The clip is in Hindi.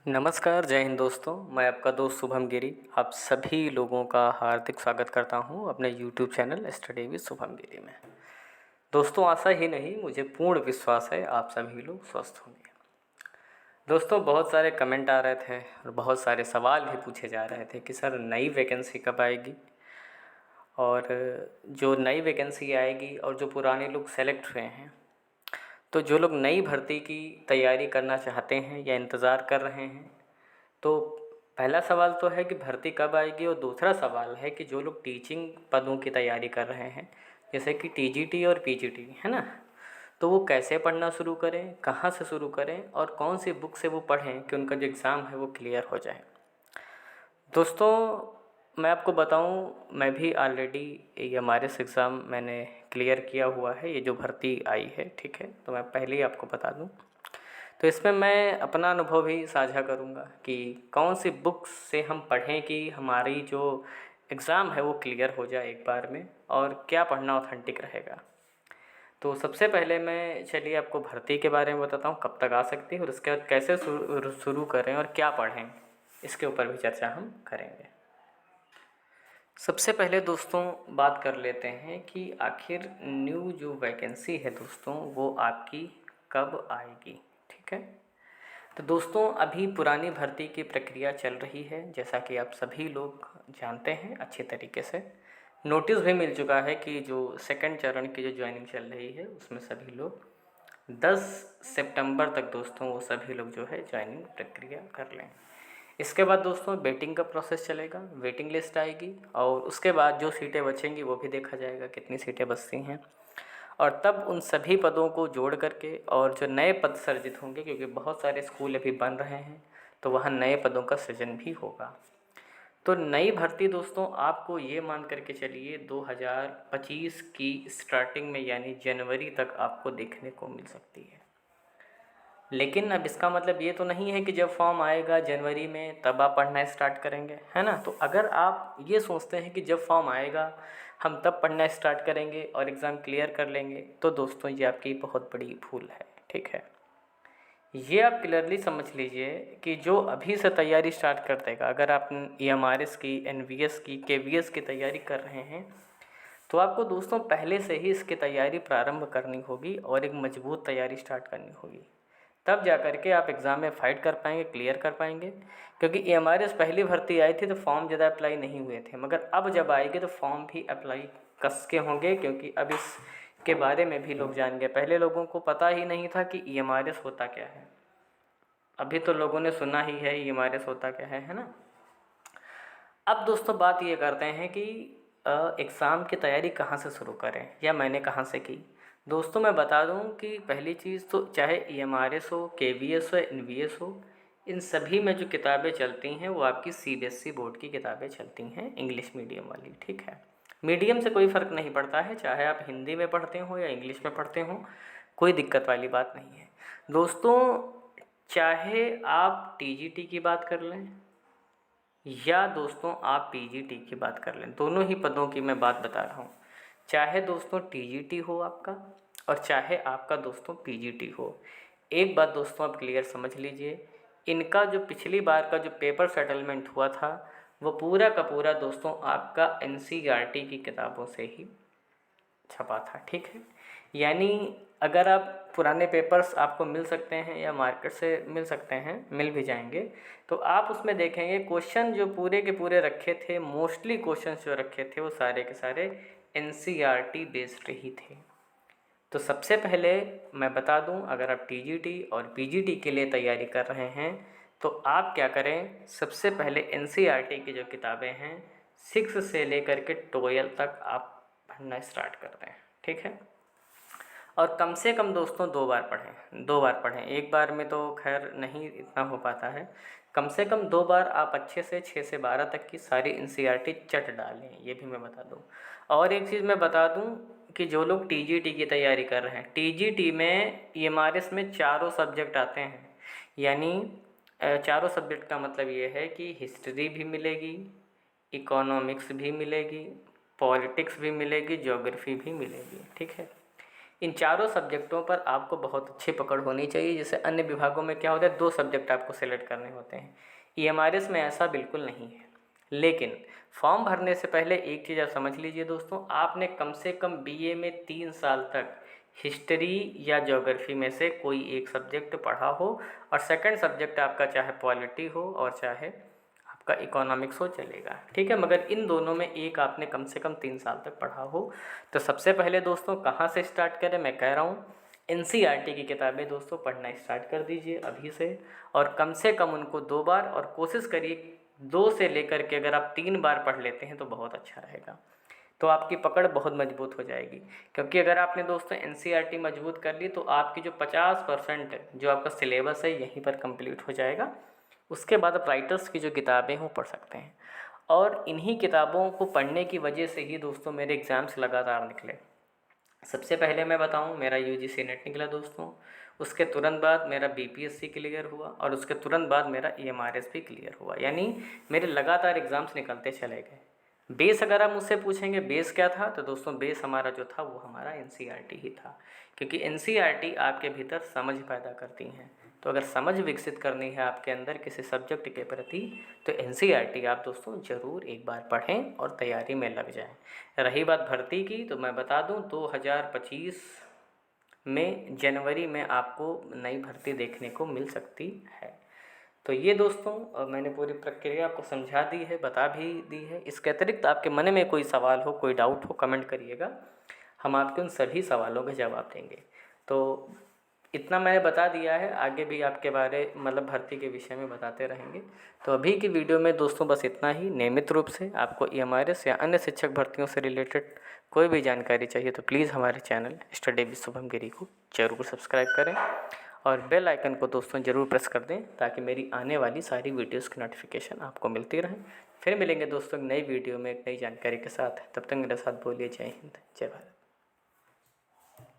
नमस्कार, जय हिंद दोस्तों। मैं आपका दोस्त शुभम गिरी आप सभी लोगों का हार्दिक स्वागत करता हूं अपने YouTube channel study with Shubham Giri में। दोस्तों, आशा ही नहीं मुझे पूर्ण विश्वास है आप सभी लोग स्वस्थ होंगे। दोस्तों, बहुत सारे कमेंट आ रहे थे और बहुत सारे सवाल भी पूछे जा रहे थे कि सर नई वैकेंसी कब आएगी, और जो नई वैकेंसी आएगी और जो पुराने लोग सेलेक्ट हुए हैं, तो जो लोग नई भर्ती की तैयारी करना चाहते हैं या इंतज़ार कर रहे हैं, तो पहला सवाल तो है कि भर्ती कब आएगी, और दूसरा सवाल है कि जो लोग टीचिंग पदों की तैयारी कर रहे हैं जैसे कि टीजीटी और पीजीटी है ना, तो वो कैसे पढ़ना शुरू करें, कहाँ से शुरू करें और कौन सी बुक से वो पढ़ें कि उनका जो एग्ज़ाम है वो क्लियर हो जाए। दोस्तों, मैं आपको बताऊं, मैं भी ऑलरेडी ये हमारे एग्ज़ाम मैंने क्लियर किया हुआ है। ये जो भर्ती आई है, ठीक है, तो मैं पहले ही आपको बता दूं, तो इसमें मैं अपना अनुभव भी साझा करूंगा कि कौन सी बुक्स से हम पढ़ें कि हमारी जो एग्ज़ाम है वो क्लियर हो जाए एक बार में, और क्या पढ़ना ऑथेंटिक रहेगा। तो सबसे पहले मैं चलिए आपको भर्ती के बारे में बताता हूँ कब तक आ सकती है, और उसके बाद कैसे शुरू करें और क्या पढ़ें, इसके ऊपर भी चर्चा हम करेंगे। सबसे पहले दोस्तों बात कर लेते हैं कि आखिर न्यू जो वैकेंसी है दोस्तों वो आपकी कब आएगी, ठीक है। तो दोस्तों, अभी पुरानी भर्ती की प्रक्रिया चल रही है, जैसा कि आप सभी लोग जानते हैं अच्छे तरीके से। नोटिस भी मिल चुका है कि जो सेकंड चरण की जो ज्वाइनिंग चल रही है उसमें सभी लोग 10 सितंबर तक दोस्तों वो सभी लोग जो है ज्वाइनिंग प्रक्रिया कर लें। इसके बाद दोस्तों वेटिंग का प्रोसेस चलेगा, वेटिंग लिस्ट आएगी, और उसके बाद जो सीटें बचेंगी वो भी देखा जाएगा कितनी सीटें बचती हैं, और तब उन सभी पदों को जोड़ करके और जो नए पद सृजित होंगे, क्योंकि बहुत सारे स्कूल अभी बन रहे हैं तो वहाँ नए पदों का सृजन भी होगा। तो नई भर्ती दोस्तों आपको ये मान करके चलिए 2025 की स्टार्टिंग में यानी जनवरी तक आपको देखने को मिल सकती है। लेकिन अब इसका मतलब ये तो नहीं है कि जब फॉर्म आएगा जनवरी में तब आप पढ़ना स्टार्ट करेंगे, है ना। तो अगर आप ये सोचते हैं कि जब फॉर्म आएगा हम तब पढ़ना स्टार्ट करेंगे और एग्ज़ाम क्लियर कर लेंगे, तो दोस्तों ये आपकी बहुत बड़ी भूल है, ठीक है। ये आप क्लियरली समझ लीजिए कि जो अभी से तैयारी स्टार्ट कर देगा, अगर आप EMRS की, NVS की, KVS की तैयारी कर रहे हैं, तो आपको दोस्तों पहले से ही इसकी तैयारी प्रारंभ करनी होगी और एक मजबूत तैयारी स्टार्ट करनी होगी। तब जा कर के आप एग्ज़ाम में फ़ाइट कर पाएंगे, क्लियर कर पाएंगे। क्योंकि EMRS पहली भर्ती आई थी तो फॉर्म ज़्यादा अप्लाई नहीं हुए थे, मगर अब जब आएगी तो फॉर्म भी अप्लाई कस के होंगे, क्योंकि अब इसके बारे में भी लोग जान गए। पहले लोगों को पता ही नहीं था कि EMRS होता क्या है, अभी तो लोगों ने सुना ही है EMRS होता क्या है ना। अब दोस्तों बात ये करते हैं कि एग्ज़ाम की तैयारी कहाँ से शुरू करें या मैंने कहाँ से की। दोस्तों मैं बता दूं कि पहली चीज़ तो चाहे EMRS हो, KVS हो, NVS हो, इन सभी में जो किताबें चलती हैं वो आपकी CBSE बोर्ड की किताबें चलती हैं, इंग्लिश मीडियम वाली, ठीक है। मीडियम से कोई फ़र्क नहीं पड़ता है, चाहे आप हिंदी में पढ़ते हो या इंग्लिश में पढ़ते हो, कोई दिक्कत वाली बात नहीं है दोस्तों। चाहे आप TGT की बात कर लें या दोस्तों आप PGT की बात कर लें, दोनों ही पदों की मैं बात बता रहा हूँ। चाहे दोस्तों TGT हो आपका और चाहे आपका दोस्तों PGT हो, एक बात दोस्तों आप क्लियर समझ लीजिए, इनका जो पिछली बार का जो पेपर सेटलमेंट हुआ था वो पूरा का पूरा दोस्तों आपका NCERT की किताबों से ही छपा था, ठीक है। यानी अगर आप पुराने पेपर्स आपको मिल सकते हैं या मार्केट से मिल सकते हैं, मिल भी जाएंगे, तो आप उसमें देखेंगे क्वेश्चन जो पूरे के पूरे रखे थे, मोस्टली क्वेश्चंस जो रखे थे वो सारे के सारे NCERT बेस्ड ही थे। तो सबसे पहले मैं बता दूं, अगर आप TGT और PGT के लिए तैयारी कर रहे हैं तो आप क्या करें, सबसे पहले NCERT की जो किताबें हैं 6 से लेकर के 12 तक आप पढ़ना स्टार्ट कर दें, ठीक है। और कम से कम दोस्तों 2 बार पढ़ें, एक बार में तो खैर नहीं इतना हो पाता है। कम से कम 2 बार आप अच्छे से 6 से 12 तक की सारी NCERT चट डालें, ये भी मैं बता दूं। और एक चीज़ मैं बता दूं कि जो लोग TGT की तैयारी कर रहे हैं, TGT में EMRS में चारों सब्जेक्ट आते हैं। यानी चारों सब्जेक्ट का मतलब ये है कि हिस्ट्री भी मिलेगी, इकोनॉमिक्स भी मिलेगी, पॉलिटिक्स भी मिलेगी, ज्योग्राफी भी मिलेगी, ठीक है। इन चारों सब्जेक्टों पर आपको बहुत अच्छी पकड़ होनी चाहिए। जैसे अन्य विभागों में क्या होता है, 2 सब्जेक्ट आपको सेलेक्ट करने होते हैं, EMRS में ऐसा बिल्कुल नहीं है। लेकिन फॉर्म भरने से पहले एक चीज़ आप समझ लीजिए दोस्तों, आपने कम से कम BA में 3 साल तक हिस्ट्री या ज्योग्राफी में से कोई एक सब्जेक्ट पढ़ा हो, और सेकंड सब्जेक्ट आपका चाहे पॉलिटी हो और चाहे आपका इकोनॉमिक्स हो, चलेगा, ठीक है, मगर इन दोनों में एक आपने कम से कम 3 साल तक पढ़ा हो। तो सबसे पहले दोस्तों कहाँ से स्टार्ट करें, मैं कह रहा हूँ NCERT की किताबें दोस्तों पढ़ना स्टार्ट कर दीजिए अभी से, और कम से कम उनको 2 बार, और कोशिश करिए 2 से लेकर के अगर आप 3 बार पढ़ लेते हैं तो बहुत अच्छा रहेगा, तो आपकी पकड़ बहुत मजबूत हो जाएगी। क्योंकि अगर आपने दोस्तों NCERT मजबूत कर ली तो आपकी जो 50% जो आपका सिलेबस है यहीं पर कंप्लीट हो जाएगा। उसके बाद आप राइटर्स की जो किताबें हैं वो पढ़ सकते हैं, और इन्हीं किताबों को पढ़ने की वजह से ही दोस्तों मेरे एग्ज़ाम्स लगातार निकले। सबसे पहले मैं बताऊं, मेरा UGC नेट निकला दोस्तों, उसके तुरंत बाद मेरा BPSC क्लियर हुआ, और उसके तुरंत बाद मेरा EMRS भी क्लियर हुआ। यानी मेरे लगातार एग्ज़ाम्स निकलते चले गए। बेस अगर आप मुझसे पूछेंगे बेस क्या था, तो दोस्तों बेस हमारा जो था वो हमारा NCERT ही था, क्योंकि NCERT आपके भीतर समझ पैदा करती हैं। तो अगर समझ विकसित करनी है आपके अंदर किसी सब्जेक्ट के प्रति, तो NCERT आप दोस्तों ज़रूर एक बार पढ़ें और तैयारी में लग जाएं। रही बात भर्ती की, तो मैं बता दूं 2025 में जनवरी में आपको नई भर्ती देखने को मिल सकती है। तो ये दोस्तों मैंने पूरी प्रक्रिया आपको समझा दी है, बता भी दी है। इसके अतिरिक्त आपके मन में कोई सवाल हो, कोई डाउट हो, कमेंट करिएगा, हम आपके उन सभी सवालों का जवाब देंगे। तो इतना मैंने बता दिया है, आगे भी आपके बारे मतलब भर्ती के विषय में बताते रहेंगे। तो अभी की वीडियो में दोस्तों बस इतना ही। नियमित रूप से आपको EMRS या अन्य शिक्षक भर्तियों से रिलेटेड कोई भी जानकारी चाहिए तो प्लीज़ हमारे चैनल स्टडी विद शुभम गिरी को ज़रूर सब्सक्राइब करें, और बेल आइकन को दोस्तों ज़रूर प्रेस कर दें, ताकि मेरी आने वाली सारी वीडियोज़ की नोटिफिकेशन आपको मिलती रहे। फिर मिलेंगे दोस्तों एक नई वीडियो में एक नई जानकारी के साथ। तब तक मेरे साथ बोलिए जय हिंद, जय भारत।